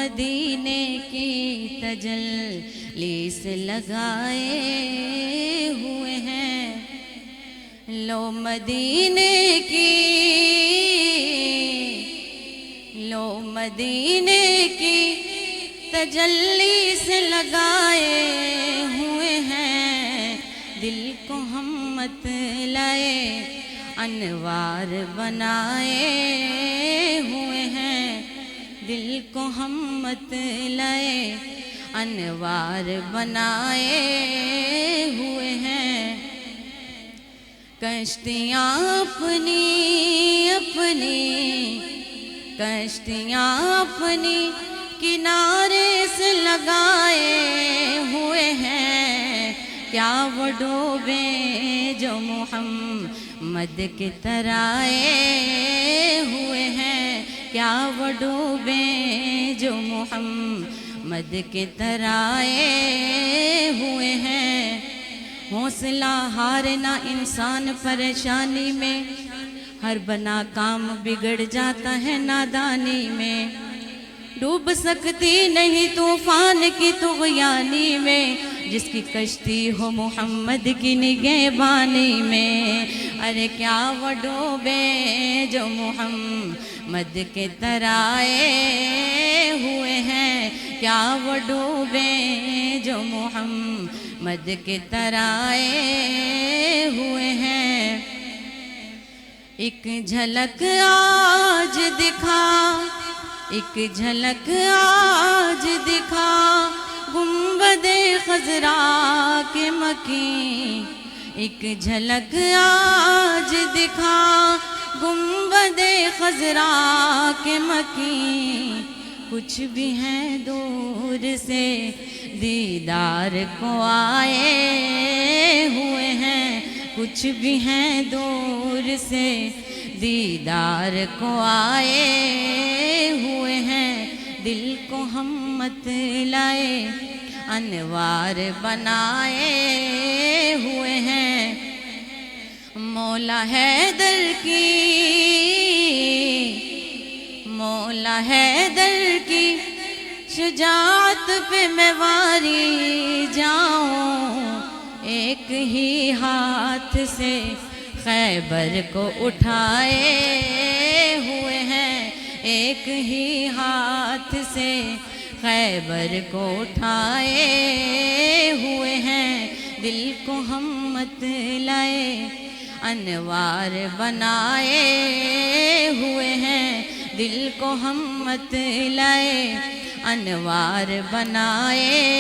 مدینے کی تجلی سے لگائے ہوئے ہیں، لو مدینے کی، لو مدینے کی تجلی سے لگائے ہوئے ہیں، دل کو ہم مت لائے انوار بنائے ہوئے ہیں، دل کو ہم مت لائے انوار بنائے ہوئے ہیں۔ کشتیاں اپنی اپنی، کشتیاں اپنی کنارے سے لگائے ہوئے ہیں، کیا وہ ڈوبیں جو محمد کے ترائے ہوئے ہیں، کیا وہ ڈوبیں جو محمد کے ترائے ہوئے ہیں۔ حوصلہ ہارنا انسان پریشانی میں، ہر بنا کام بگڑ جاتا ہے نادانی میں، ڈوب سکتی نہیں طوفان کی طغیانی میں، جس کی کشتی ہو محمد کی نگہبانی میں۔ ارے کیا وہ ڈوبے جو محمد کے ترائے ہوئے ہیں، کیا وہ ڈوبے جو محمد کے ترائے ہوئے ہیں۔ ایک جھلک آج دکھا، ایک جھلک آج دکھا گنبد خضرا کے مکیں، ایک جھلک آج دکھا گنبد خضرا کے مکیں، کچھ بھی ہیں دور سے دیدار کو آئے ہوئے ہیں، کچھ بھی ہیں دور سے دیدار کو آئے ہوئے ہیں، دل کو ہم مت لائے انوار بنائے ہوئے ہیں۔ مولا حیدر کی، مولا حیدر کی شجاعت پہ میں واری جاؤں، ایک ہی ہاتھ سے خیبر کو اٹھائے ہوئے ہیں، ایک ہی ہاتھ سے خیبر کو اٹھائے ہوئے ہیں، دل کو ہم مت لائے انوار بنائے ہوئے ہیں، دل کو ہم مت لائے انوار بنائے